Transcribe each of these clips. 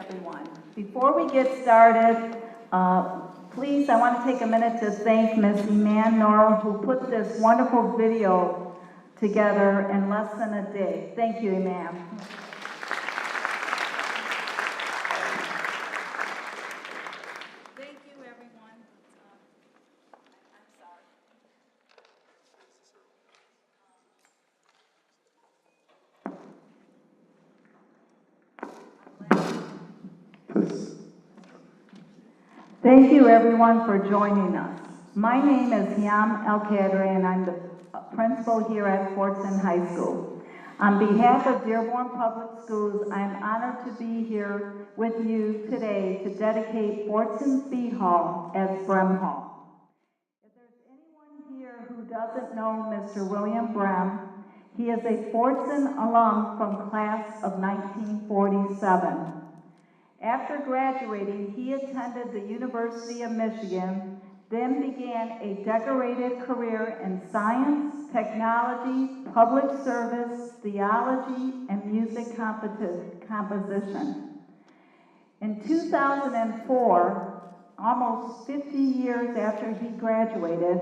everyone. Before we get started, please, I want to take a minute to thank Ms. Iman Nora, who put this wonderful video together in less than a day. Thank you, Iman. Thank you, everyone. I'm sorry. Thank you, everyone, for joining us. My name is Hiam El-Kadri, and I'm the principal here at Fordson High School. On behalf of Dearborn Public Schools, I'm honored to be here with you today to dedicate Fordson's B Hall as Brehm Hall. If there's anyone here who doesn't know Mr. William Brehm, he is a Fordson alum from class of 1947. After graduating, he attended the University of Michigan, then began a decorated career in science, technology, public service, theology, and music composition. In 2004, almost 50 years after he graduated,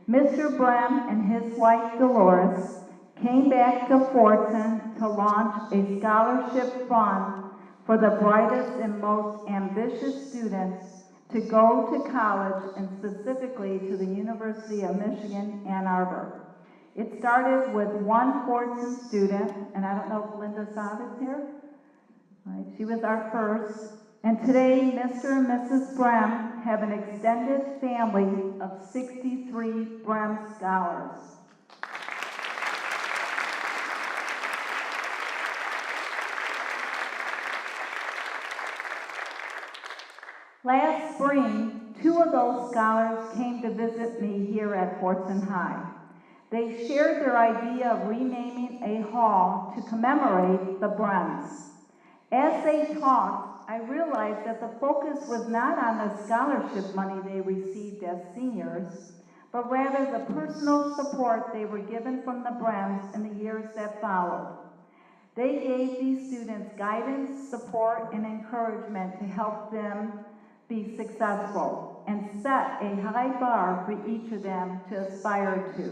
Mr. Brehm and his wife Dolores came back to Fordson to launch a scholarship fund for the brightest and most ambitious students to go to college, and specifically to the University of Michigan, Ann Arbor. It started with one Fordson student, and I don't know if Linda Saab is here. Right, she was our first. And today, Mr. and Mrs. Brehm have an extended family of 63 Brehm Scholars. Last spring, 2 of those scholars came to visit me here at Fordson High. They shared their idea of renaming a hall to commemorate the Brehms. As they talked, I realized that the focus was not on the scholarship money they received as seniors, but rather the personal support they were given from the Brehms in the years that followed. They gave these students guidance, support, and encouragement to help them be successful, and set a high bar for each of them to aspire to.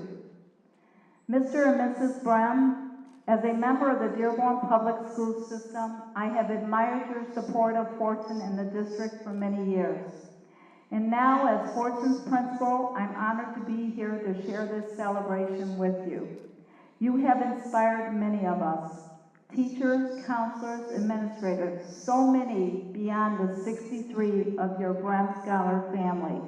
Mr. and Mrs. Brehm, as a member of the Dearborn Public School System, I have admired your support of Fordson in the district for many years. And now, as Fordson's principal, I'm honored to be here to share this celebration with you. You have inspired many of us, teachers, counselors, administrators, so many beyond the 63 of your Brehm Scholar family.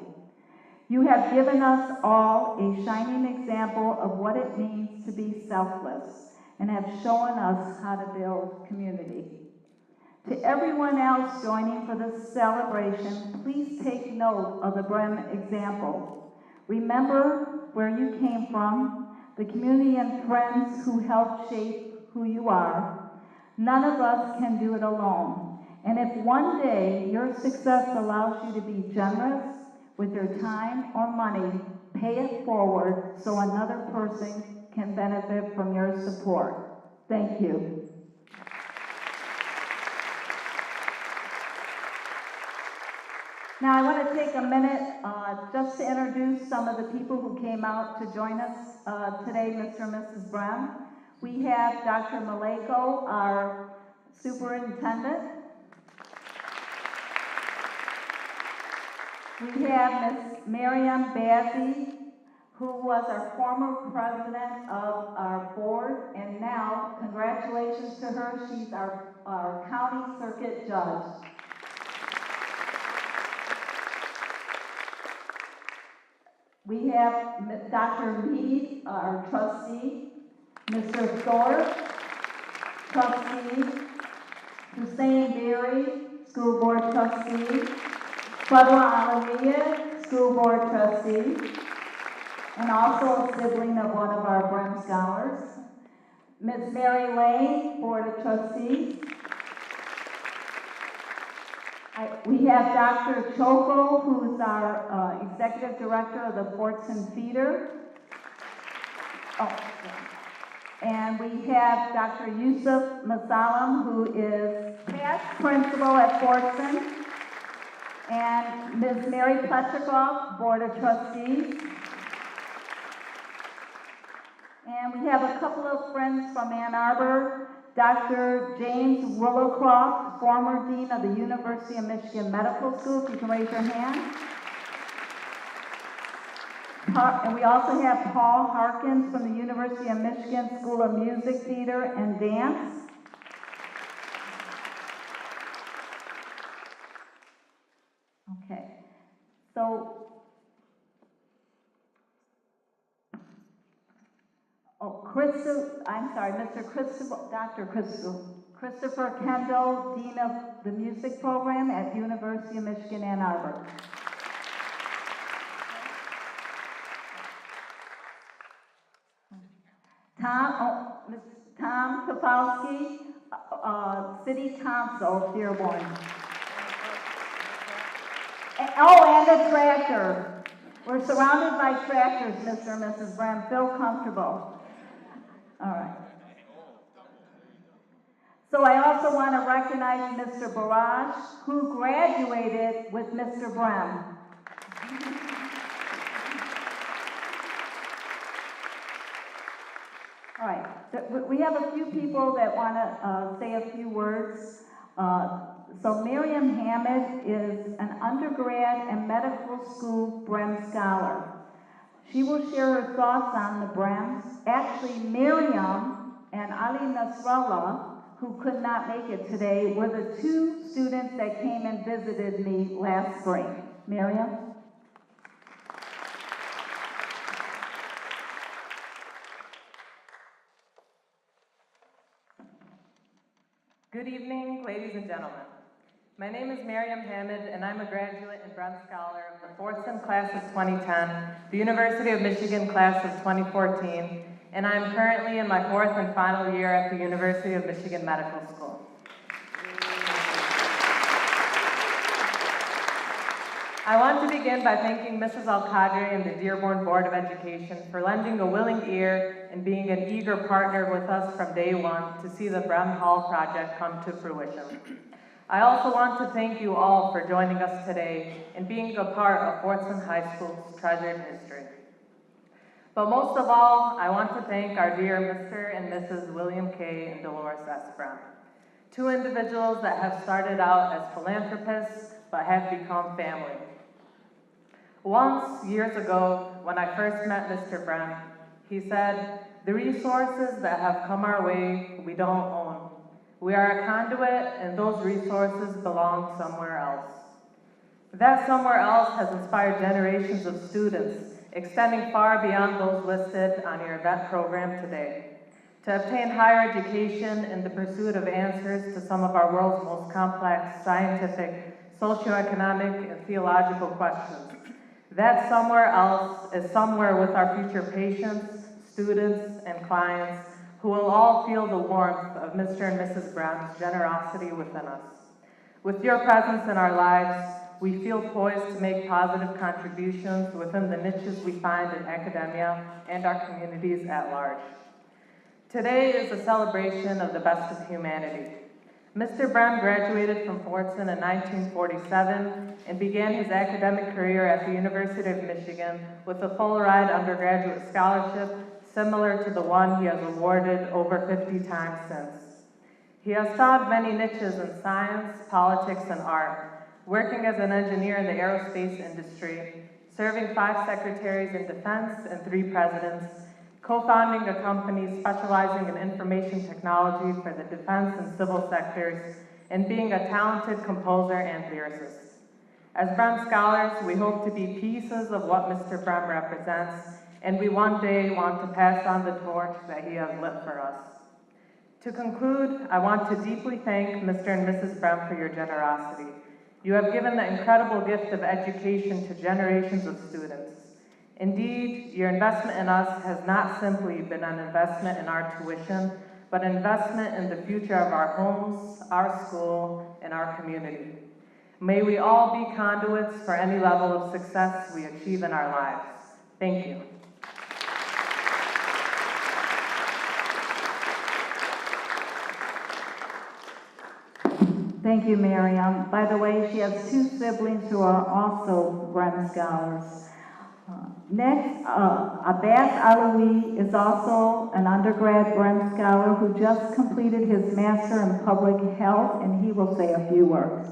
You have given us all a shining example of what it means to be selfless, and have shown us how to build community. To everyone else joining for this celebration, please take note of the Brehm example. Remember where you came from, the community and friends who helped shape who you are. None of us can do it alone. And if one day your success allows you to be generous with your time or money, pay it forward so another person can benefit from your support. Thank you. Now I want to take a minute just to introduce some of the people who came out to join us today, Mr. and Mrs. Brehm. We have Dr. Maleko, our superintendent. We have Ms. Miriam Bazzi, who was our former president of our board, and now, congratulations to her, she's our county circuit judge. We have Dr. Mead, our trustee, Mr. Thorpe, trustee, Hussein Berry, school board trustee, Fadwa Alamiya, school board trustee, and also a sibling of one of our Brehm Scholars, Ms. Mary Lane, board of trustees. We have Dr. Choko, who's our executive director of the Fordson Feeder. Oh, yeah. And we have Dr. Yusuf Masalam, who is past principal at Fordson, and Ms. Mary Pletrikoff, Board of Trustees. And we have a couple of friends from Ann Arbor, Dr. James Willowcroft, former Dean of the University of Michigan Medical School, if you can raise your hand. And we also have Paul Harkins from the University of Michigan School of Music, Theater, and Dance. Okay, so, Dr. Christopher Kendall, Dean of the Music Program at University of Michigan, Ann Arbor. Tom Kowalski, City Council, Dearborn. And the tractor. We're surrounded by tractors, Mr. and Mrs. Brehm. Feel comfortable. All right. So I also want to recognize Mr. Barrage, who graduated with Mr. Brehm. All right, so we have a few people that want to say a few words. So Miriam Hammond is an undergrad and medical school Brehm Scholar. She will share her thoughts on the Brehms. Actually, Miriam and Ali Nasrallah, who could not make it today, were the two students that came and visited me last spring. Miriam? Good evening, ladies and gentlemen. My name is Miriam Hamid, and I'm a graduate and Brehm Scholar of the Fordson class of 2010, the University of Michigan class of 2014, and I'm currently in my fourth and final year at the University of Michigan Medical School. I want to begin by thanking Mrs. Al-Qadri and the Dearborn Board of Education for lending a willing ear and being an eager partner with us from day one to see the Brehm Hall project come to fruition. I also want to thank you all for joining us today and being a part of Fordson High School's treasured history. But most of all, I want to thank our dear Mr. and Mrs. William K. and Dolores S. Brehm, two individuals that have started out as philanthropists but have become family. Once, years ago, when I first met Mr. Brehm, he said, "The resources that have come our way, we don't own. We are a conduit, and those resources belong somewhere else." That somewhere else has inspired generations of students, extending far beyond those listed on your event program today, to obtain higher education in the pursuit of answers to some of our world's most complex scientific, socioeconomic, and theological questions. That somewhere else is somewhere with our future patients, students, and clients who will all feel the warmth of Mr. and Mrs. Brehm's generosity within us. With your presence in our lives, we feel poised to make positive contributions within the niches we find in academia and our communities at large. Today is a celebration of the best of humanity. Mr. Brehm graduated from Fordson in 1947 and began his academic career at the University of Michigan with a full-ride undergraduate scholarship similar to the one he has awarded over 50 times since. He has found many niches in science, politics, and art, working as an engineer in the aerospace industry, serving 5 secretaries in defense and 3 presidents, co-founding a company specializing in information technology for the defense and civil sectors, and being a talented composer and lyricist. As Brehm Scholars, we hope to be pieces of what Mr. Brehm represents, and we one day want to pass on the torch that he has lit for us. To conclude, I want to deeply thank Mr. and Mrs. Brehm for your generosity. You have given the incredible gift of education to generations of students. Indeed, your investment in us has not simply been an investment in our tuition, but an investment in the future of our homes, our school, and our community. May we all be conduits for any level of success we achieve in our lives. Thank you. Thank you, Miriam. By the way, she has two siblings who are also Brehm Scholars. Next, Abbas Alawi is also an undergrad Brehm Scholar who just completed his Master in Public Health, and he will say a few words.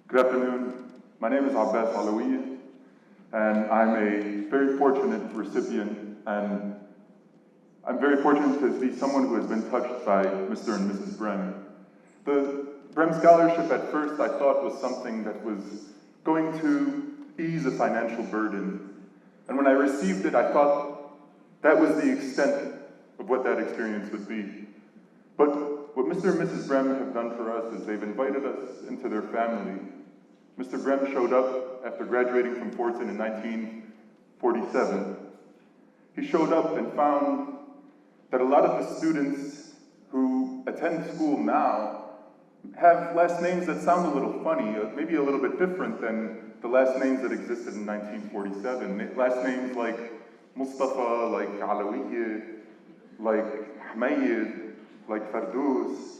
Good afternoon. My name is Abbas Alawi, and I'm a very fortunate recipient, and I'm very fortunate to be someone who has been touched by Mr. and Mrs. Brehm. The Brehm Scholarship at first I thought was something that was going to ease a financial burden. And when I received it, I thought that was the extent of what that experience would be. But what Mr. and Mrs. Brehm have done for us is they've invited us into their family. Mr. Brehm showed up after graduating from Fordson in 1947. He showed up and found that a lot of the students who attend school now have last names that sound a little funny, maybe a little bit different than the last names that existed in 1947. Last names like Mustafa, like Alawiye, like Hamayid, like Fardouz.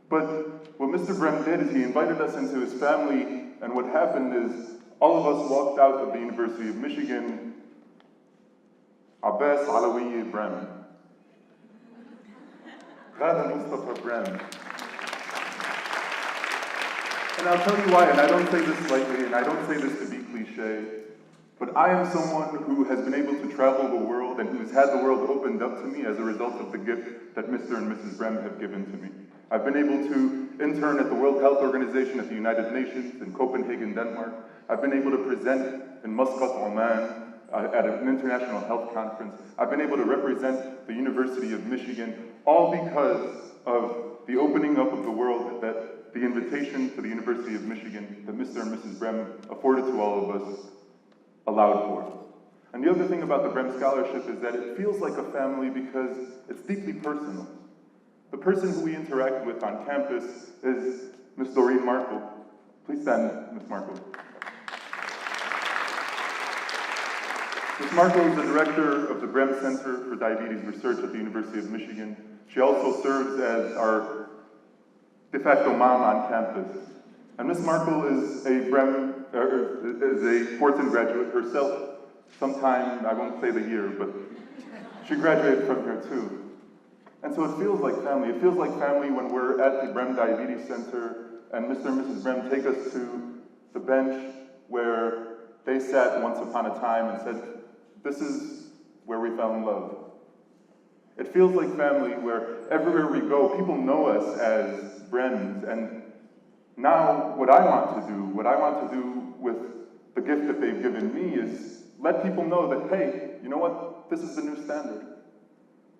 But what Mr. Brehm did is he invited us into his family, and what happened is all of us walked out of the University of Michigan, Abbas Alawiye Brehm. Ghada Mustafa Brehm. And I'll tell you why, and I don't say this lightly, and I don't say this to be cliche, but I am someone who has been able to travel the world and who's had the world opened up to me as a result of the gift that Mr. and Mrs. Brehm have given to me. I've been able to intern at the World Health Organization at the United Nations in Copenhagen, Denmark. I've been able to present in Muscat, Oman, at an international health conference. I've been able to represent the University of Michigan, all because of the opening up of the world that the invitation to the University of Michigan that Mr. and Mrs. Brehm afforded to all of us allowed for. And the other thing about the Brehm Scholarship is that it feels like a family because it's deeply personal. The person who we interact with on campus is Ms. Doreen Markle. Please stand, Ms. Markle. Ms. Markle is the director of the Brehm Center for Diabetes Research at the University of Michigan. She also serves as our de facto mom on campus. And Ms. Markle is a Fordson graduate herself. Sometime, I won't say the year, but she graduated from here too. And so it feels like family. It feels like family when we're at the Brehm Diabetes Center and Mr. and Mrs. Brehm take us to the bench where they sat once upon a time and said, this is where we fell in love. It feels like family where everywhere we go, people know us as Brehms. And now what I want to do with the gift that they've given me is let people know that, hey, you know what? This is the new standard.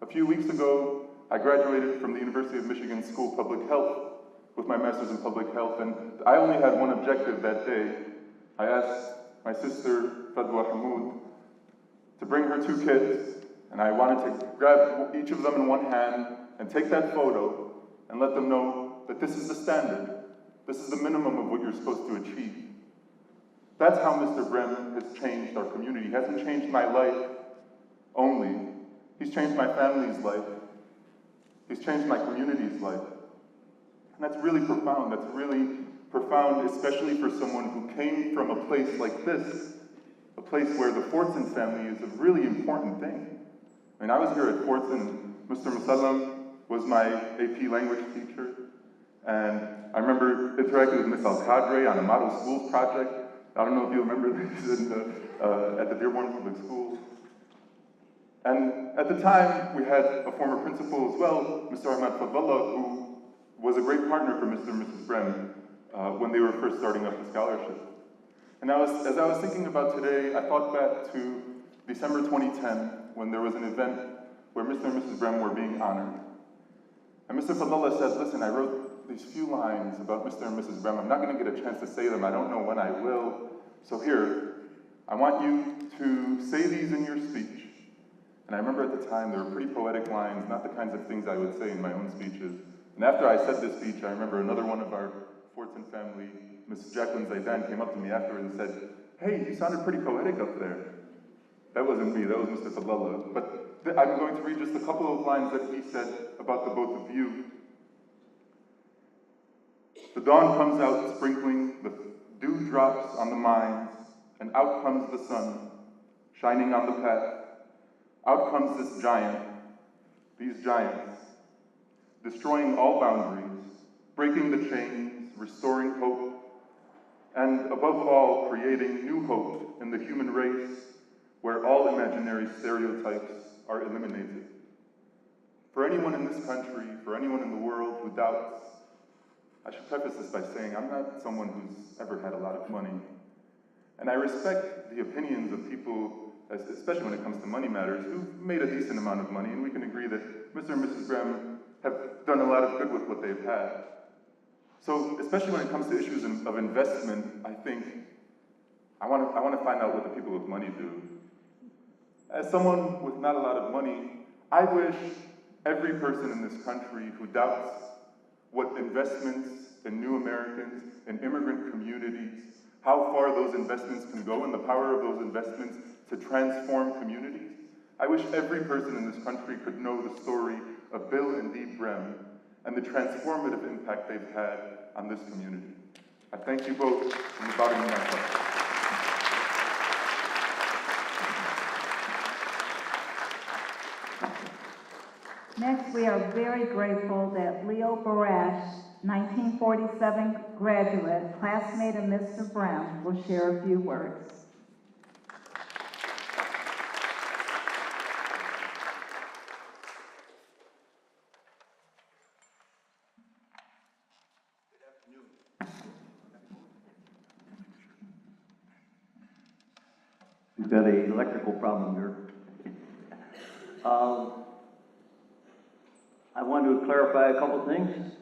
A few weeks ago, I graduated from the University of Michigan School of Public Health with my master's in public health, and I only had one objective that day. I asked my sister, Fadwa Hamoud, to bring her two kids, and I wanted to grab each of them in one hand and take that photo and let them know that this is the standard. This is the minimum of what you're supposed to achieve. That's how Mr. Brehm has changed our community. He hasn't changed my life only. He's changed my family's life. He's changed my community's life. And that's really profound. That's really profound, especially for someone who came from a place like this, a place where the Fordson family is a really important thing. I mean, I was here at Fordson. Mr. Musallam was my AP language teacher. And I remember interacting with Ms. Al-Qadre on a model schools project. I don't know if you remember this at the Dearborn Public Schools. And at the time, we had a former principal as well, Mr. Ahmad Fadlallah, who was a great partner for Mr. and Mrs. Brehm when they were first starting up the scholarship. And as I was thinking about today, I thought back to December 2010, when there was an event where Mr. and Mrs. Brehm were being honored. And Mr. Fadlallah said, listen, I wrote these few lines about Mr. and Mrs. Brehm. I'm not going to get a chance to say them. I don't know when I will. So here, I want you to say these in your speech. And I remember at the time, they were pretty poetic lines, not the kinds of things I would say in my own speeches. And after I said this speech, I remember another one of our Fordson family, Ms. Jacqueline Zaidan, came up to me afterwards and said, hey, you sounded pretty poetic up there. That wasn't me, that was Mr. Falella. But I'm going to read just a couple of lines that he said about the both of you. The dawn comes out sprinkling the dewdrops on the minds, and out comes the sun, shining on the path. Out comes this giant, these giants, destroying all boundaries, breaking the chains, restoring hope, and above all, creating new hope in the human race where all imaginary stereotypes are eliminated. For anyone in this country, for anyone in the world who doubts, I should preface this by saying I'm not someone who's ever had a lot of money. And I respect the opinions of people, especially when it comes to money matters, who've made a decent amount of money, and we can agree that Mr. and Mrs. Brehm have done a lot of good with what they've had. So, especially when it comes to issues of investment, I think I want to find out what the people with money do. As someone with not a lot of money, I wish every person in this country who doubts what investments in new Americans, in immigrant communities, how far those investments can go and the power of those investments to transform communities, I wish every person in this country could know the story of Bill and Dee Brehm and the transformative impact they've had on this community. I thank you both from the bottom of my heart. Next, we are very grateful that Leo Barash, 1947 graduate, classmate of Mr. Brehm, will share a few words. We've got an electrical problem here. I want to clarify a couple things.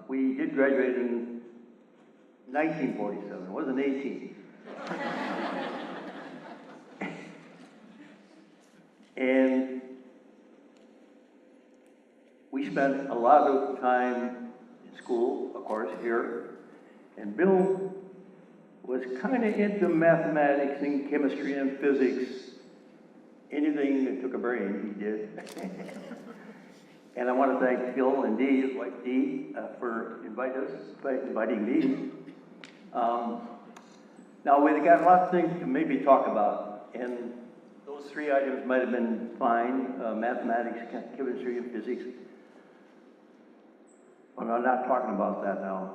We did graduate in 1947, it wasn't 18. And we spent a lot of time in school, of course, here. And Bill was kind of into mathematics and chemistry and physics. Anything that took a brain, he did. And I want to thank Bill and Dee, his wife Dee, for inviting me. Now, we've got a lot of things to maybe talk about, and those three items might have been fine, mathematics, chemistry, and physics. But I'm not talking about that now.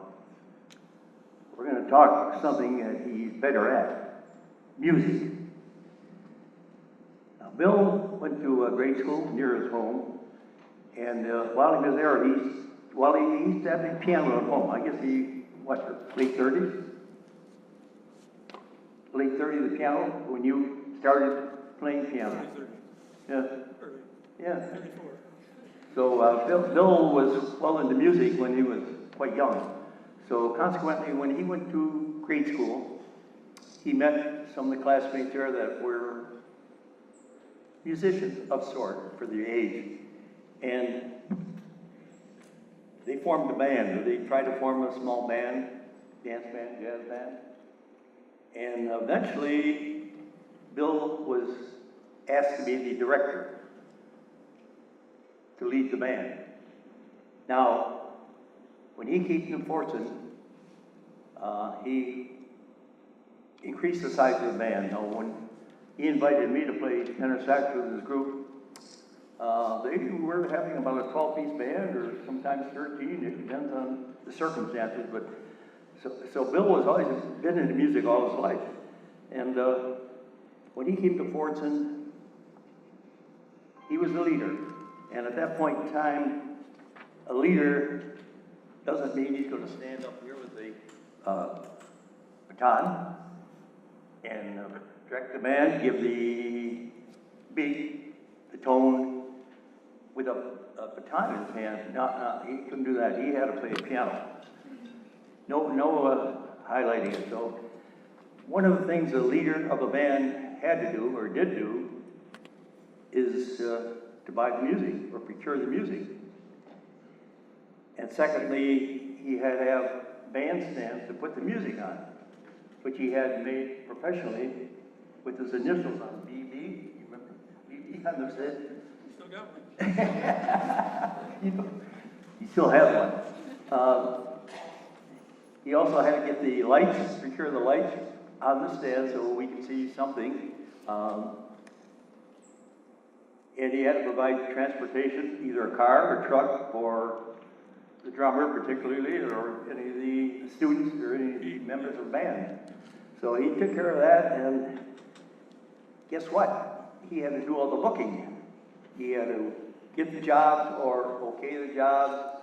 We're going to talk something that he's better at, music. Now, Bill went to a grade school near his home, and while he was there, he used to have a piano at home. I guess late 30s? Late 30s, the piano, when you started playing piano? Yeah. Yeah. So Bill was well into music when he was quite young. So consequently, when he went to grade school, he met some of the classmates there that were musicians of sort for their age. And they formed a band, or they tried to form a small band, dance band, jazz band. And eventually, Bill was asked to be the director, to lead the band. Now, when he came to Fordson, he increased the size of the band. Now, when he invited me to play tenor sax with his group, they were having about a 12-piece band, or sometimes 13. It depends on the circumstances. But so Bill was always been into music all his life, and when he came to Fordson, he was the leader. And at that point in time, a leader doesn't mean he's going to stand up here with a baton and direct the band, give the beat, the tone, with a baton in his hand. No, he couldn't do that. He had to play a piano. No highlighting it. So one of the things the leader of a band had to do, or did do, is to buy the music, or procure the music. And secondly, he had to have bandstands to put the music on, which he had made professionally with his initials on BB. You remember BB on the set? You still got one. He still has one. He also had to get the lights, secure the lights on the stand so we can see something. And he had to provide transportation, either a car or truck for the drummer particularly, or any of the students or any of the members of the band. So he took care of that, and guess what? He had to do all the booking. He had to get the jobs or okay the jobs,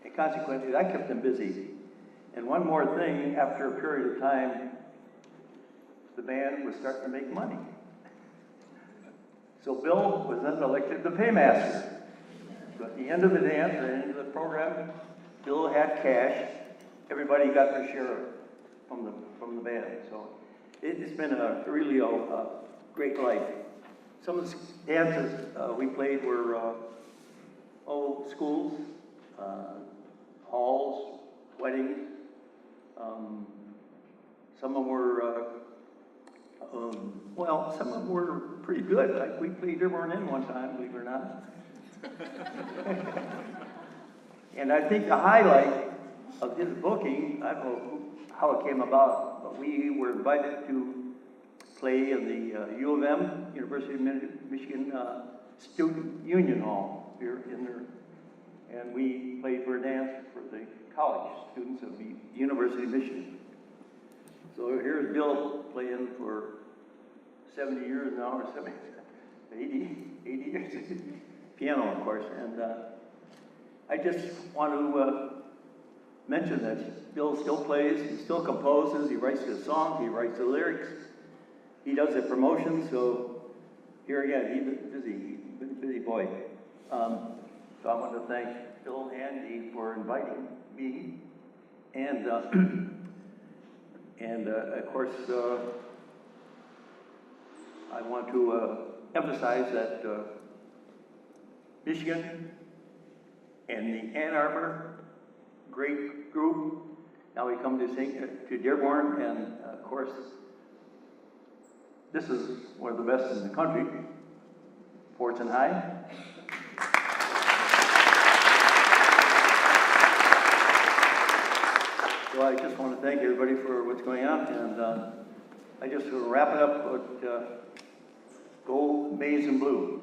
and consequently that kept him busy. And one more thing, after a period of time, the band was starting to make money. So Bill was then elected the paymaster. So at the end of the dance, or end of the program, Bill had cash. Everybody got their share from the band. So it's been really a great life. Some of the dances we played were schools, halls, weddings. Some of them were some of them were pretty good. Like we played Dearborn in one time, believe it or not. And I think the highlight of his booking, I don't know how it came about, but we were invited to play in the U of M, University of Michigan Student Union Hall here in there. And we played for a dance for the college students of the University of Michigan. So here's Bill playing for 70 years now, or 80 years. Piano, of course. And I just want to mention that Bill still plays, he still composes, he writes the songs, he writes the lyrics, he does the promotion. So here again, he's been a busy boy. So I want to thank Bill and Andy for inviting me, and of course, I want to emphasize that Michigan and the Ann Arbor, great group. Now we come to Dearborn, and of course, this is one of the best in the country, Fordson High. So I just want to thank everybody for what's going on, and I just want to wrap it up with Go Maize and Blue.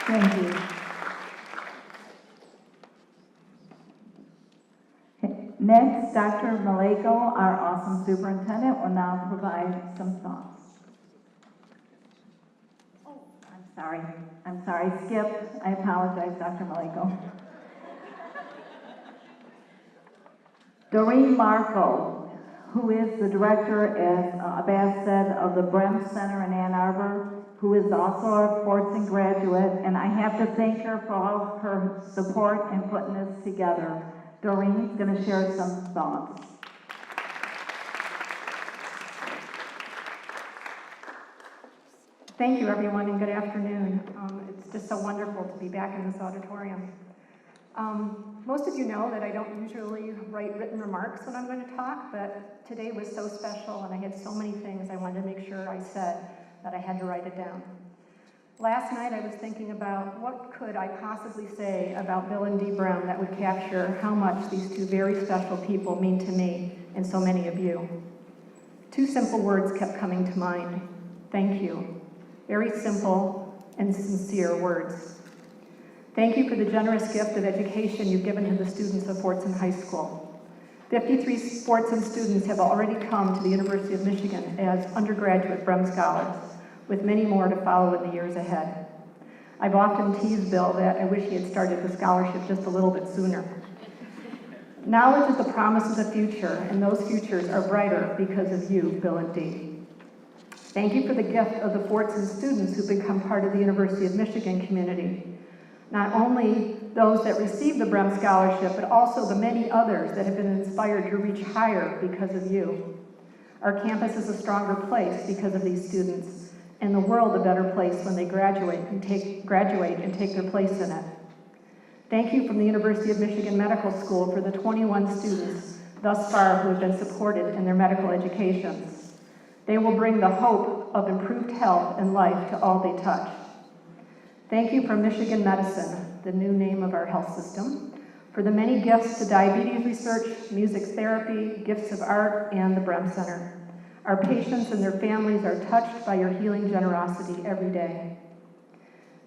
Thank you. Next, Dr. Maleko, our awesome superintendent, will now provide some thoughts. Oh, I'm sorry, skipped. I apologize, Dr. Maleko. Doreen Marco, who is the director, as Abbas said, of the Brehm Center in Ann Arbor, who is also a Fordson graduate, and I have to thank her for all of her support in putting this together. Doreen's going to share some thoughts. Thank you, everyone, and good afternoon. It's just so wonderful to be back in this auditorium. Most of you know that I don't usually write written remarks when I'm going to talk, but today was so special, and I had so many things I wanted to make sure I said that I had to write it down. Last night I was thinking about what could I possibly say about Bill and Dee Brehm that would capture how much these two very special people mean to me and so many of you. Two simple words kept coming to mind. Thank you. Very simple and sincere words. Thank you for the generous gift of education you've given to the students of Fordson High School. 53 Fordson students have already come to the University of Michigan as undergraduate Brehm Scholars, with many more to follow in the years ahead. I've often teased Bill that I wish he had started the scholarship just a little bit sooner. Knowledge is the promise of the future, and those futures are brighter because of you, Bill and Dee. Thank you for the gift of the Fordson students who've become part of the University of Michigan community. Not only those that received the Brehm Scholarship, but also the many others that have been inspired to reach higher because of you. Our campus is a stronger place because of these students, and the world a better place when they graduate and take their place in it. Thank you from the University of Michigan Medical School for the 21 students thus far who have been supported in their medical educations. They will bring the hope of improved health and life to all they touch. Thank you for Michigan Medicine, the new name of our health system, for the many gifts to diabetes research, music therapy, gifts of art, and the Brehm Center. Our patients and their families are touched by your healing generosity every day.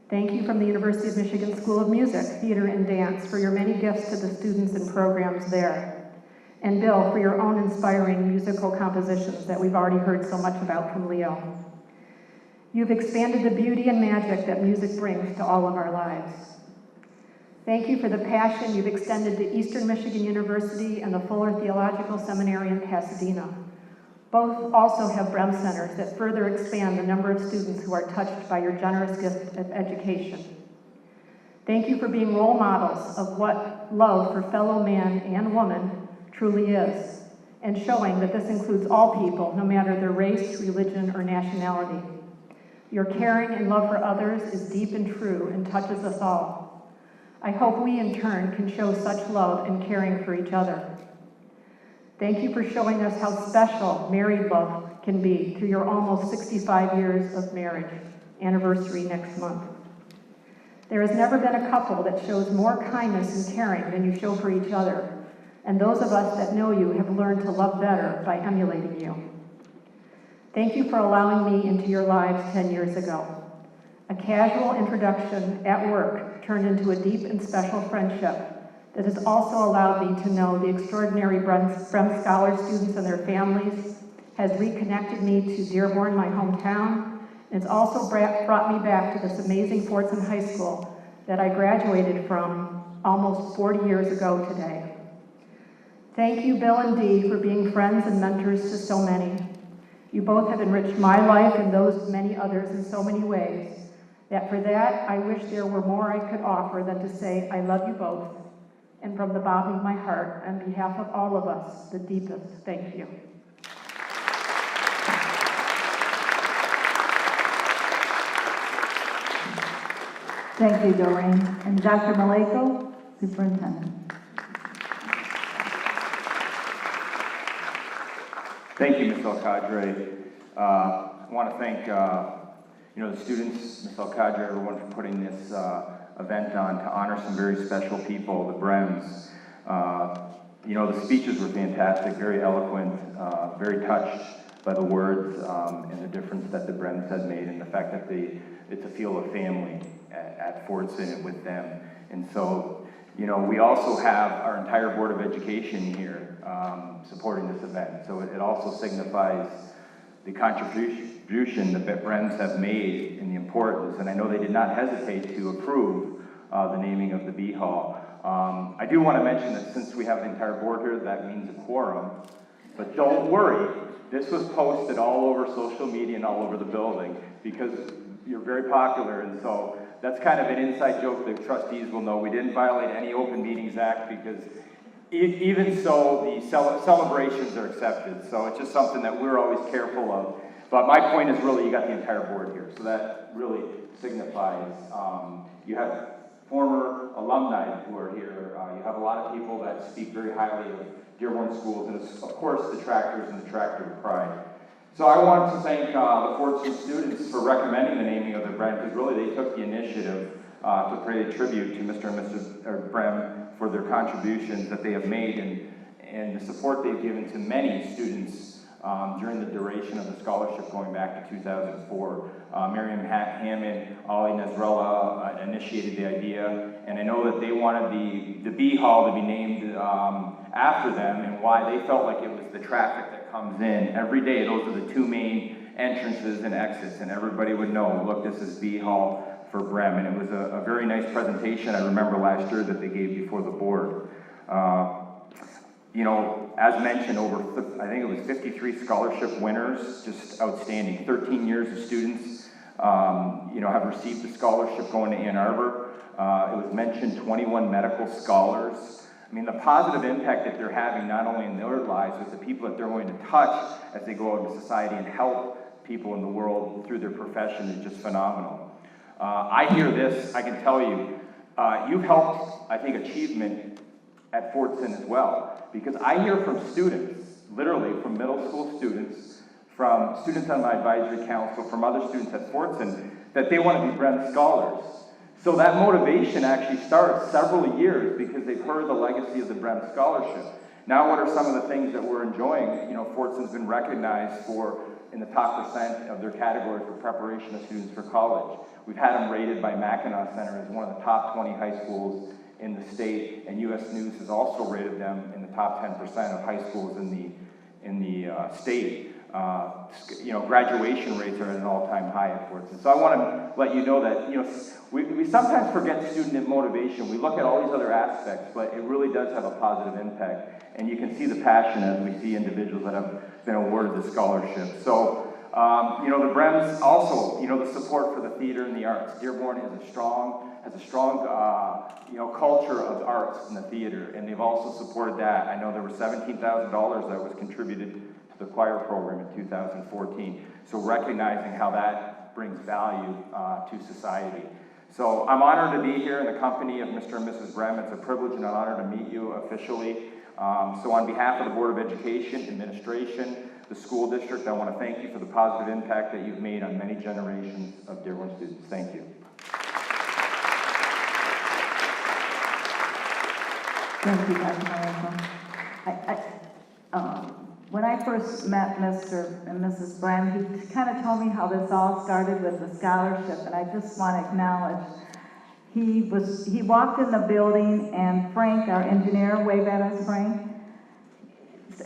Thank you from the University of Michigan School of Music, Theater, and Dance for your many gifts to the students and programs there. And Bill, for your own inspiring musical compositions that we've already heard so much about from Leo. You've expanded the beauty and magic that music brings to all of our lives. Thank you for the passion you've extended to Eastern Michigan University and the Fuller Theological Seminary in Pasadena. Both also have Brehm Centers that further expand the number of students who are touched by your generous gift of education. Thank you for being role models of what love for fellow man and woman truly is, and showing that this includes all people, no matter their race, religion, or nationality. Your caring and love for others is deep and true and touches us all. I hope we, in turn, can show such love and caring for each other. Thank you for showing us how special married love can be through your almost 65 years of marriage, anniversary next month. There has never been a couple that shows more kindness and caring than you show for each other, and those of us that know you have learned to love better by emulating you. Thank you for allowing me into your lives 10 years ago. A casual introduction at work turned into a deep and special friendship that has also allowed me to know the extraordinary Brehm Scholars students and their families, has reconnected me to Dearborn, my hometown, and it's also brought me back to this amazing Fordson High School that I graduated from almost 40 years ago today. Thank you, Bill and Dee, for being friends and mentors to so many. You both have enriched my life and those many others in so many ways, that for that, I wish there were more I could offer than to say, I love you both. And from the bottom of my heart, on behalf of all of us, the deepest thank you. Thank you, Doreen. And Dr. Maleko, Superintendent. Thank you, Ms. El-Kadre. I want to thank the students, Ms. El-Kadre, everyone for putting this event on to honor some very special people, the Brehms. The speeches were fantastic, very eloquent, very touched by the words and the difference that the Brehms had made, and the fact that it's a feel of family at Fordson and with them. And so, we also have our entire Board of Education here supporting this event. So it also signifies the contribution that Brehms have made and the importance, and I know they did not hesitate to approve the naming of the B Hall. I do want to mention that since we have the entire board here, that means a quorum, but don't worry, this was posted all over social media and all over the building because you're very popular, and so that's kind of an inside joke that trustees will know. We didn't violate any Open Meetings Act because even so, the celebrations are accepted, so it's just something that we're always careful of. But my point is really you got the entire board here, so that really signifies. You have former alumni who are here. You have a lot of people that speak very highly of Dearborn schools, and of course the Tractors and the Tractor of Pride. So I want to thank the Fordson students for recommending the naming of the Brehm, because really they took the initiative to pay a tribute to Mr. and Mrs. Brehm for their contributions that they have made and the support they've given to many students during the duration of the scholarship going back to 2004. Miriam Hammond, Ollie Nasrallah initiated the idea, and I know that they wanted the B Hall to be named after them, and why they felt like it was the traffic that comes in every day. Those are the two main entrances and exits, and everybody would know, look, this is B Hall for Brehm, and it was a very nice presentation I remember last year that they gave before the board. As mentioned, I think it was 53 scholarship winners, just outstanding. 13 years of students, have received the scholarship going to Ann Arbor. It was mentioned 21 medical scholars. I mean, the positive impact that they're having not only in their lives, but the people that they're going to touch as they go out into society and help people in the world through their profession is just phenomenal. I hear this, I can tell you, you've helped, I think, achievement at Fordson as well, because I hear from students, literally from middle school students, from students on my advisory council, from other students at Fordson, that they want to be Brehm Scholars. So that motivation actually starts several years because they've heard the legacy of the Brehm Scholarship. Now what are some of the things that we're enjoying? You know, Fordson's been recognized for in the top % of their category for preparation of students for college. We've had them rated by Mackinac Center as one of the top 20 high schools in the state, and U.S. News has also rated them in the top 10% of high schools in the state. You know, graduation rates are at an all-time high at Fordson. So I want to let you know that, you know, we sometimes forget student motivation. We look at all these other aspects, but it really does have a positive impact. And you can see the passion as we see individuals that have been awarded the scholarship. So, you know, the Brehms also, you know, the support for the theater and the arts. Dearborn has a strong, you know, culture of arts in the theater, and they've also supported that. I know there was $17,000 that was contributed to the choir program in 2014. So recognizing how that brings value to society. So I'm honored to be here in the company of Mr. and Mrs. Brehm. It's a privilege and an honor to meet you officially. So on behalf of the Board of Education, administration, the school district, I want to thank you for the positive impact that you've made on many generations of Dearborn students. Thank you. Thank you, Dr. Malonzo. When I first met Mr. and Mrs. Brehm, he kind of told me how this all started with the scholarship, and I just want to acknowledge he walked in the building, and Frank, our engineer, wave at us, Frank.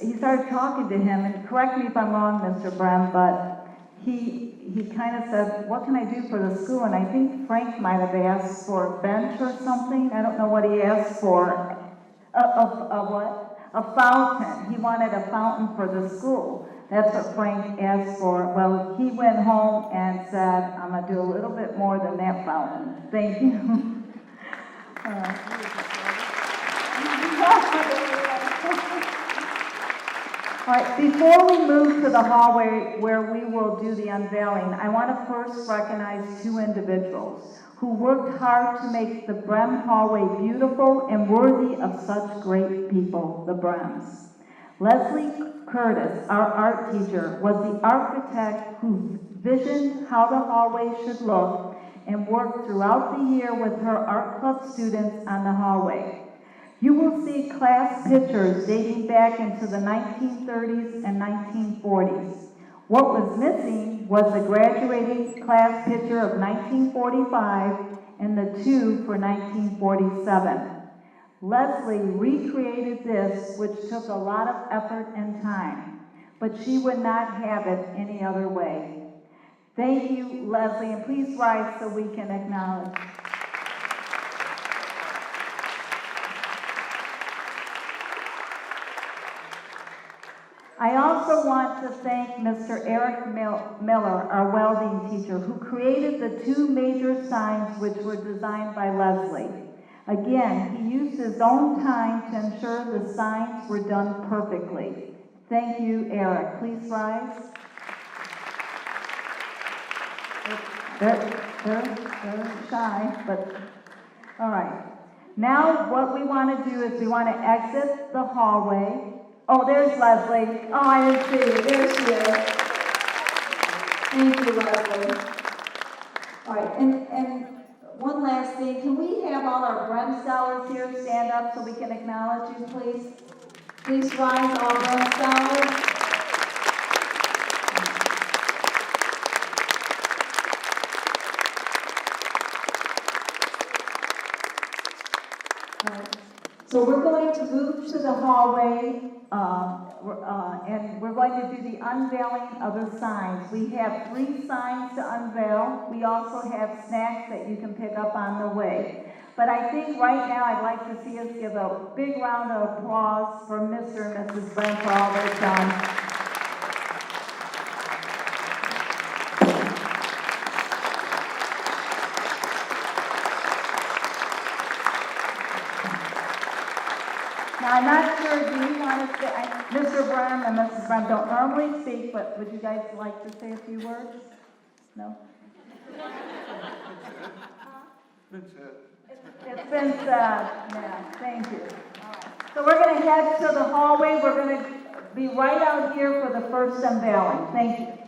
He started talking to him, and correct me if I'm wrong, Mr. Brehm, but he kind of said, "What can I do for the school?" And I think Frank might have asked for a bench or something. I don't know what he asked for. What? A fountain. He wanted a fountain for the school. That's what Frank asked for. Well, he went home and said, "I'm going to do a little bit more than that fountain." Thank you. All right, before we move to the hallway where we will do the unveiling, I want to first recognize two individuals who worked hard to make the Brehm Hallway beautiful and worthy of such great people, the Brehms. Leslie Curtis, our art teacher, was the architect who visioned how the hallway should look and worked throughout the year with her art club students on the hallway. You will see class pictures dating back into the 1930s and 1940s. What was missing was the graduating class picture of 1945 and the two for 1947. Leslie recreated this, which took a lot of effort and time, but she would not have it any other way. Thank you, Leslie, and please rise so we can acknowledge. I also want to thank Mr. Eric Miller, our welding teacher, who created the two major signs which were designed by Leslie. Again, he used his own time to ensure the signs were done perfectly. Thank you, Eric. Please rise. They're shy, but all right. Now what we want to do is we want to exit the hallway. Oh, there's Leslie. Oh, I didn't see you. There she is. Thank you, Leslie. All right, and one last thing. Can we have all our Brehm Scholars here stand up so we can acknowledge you, please? Please rise, all Brehm Scholars. So we're going to move to the hallway, and we're going to do the unveiling of the signs. We have 3 signs to unveil. We also have snacks that you can pick up on the way. But I think right now I'd like to see us give a big round of applause for Mr. and Mrs. Brehm for all they've done. Now, I'm not sure, do you want to say, Mr. Brehm and Mrs. Brehm don't normally speak, but would you guys like to say a few words? No? That's it. It's been said, yeah, thank you. All right. So we're going to head to the hallway. We're going to be right out here for the first unveiling. Thank you.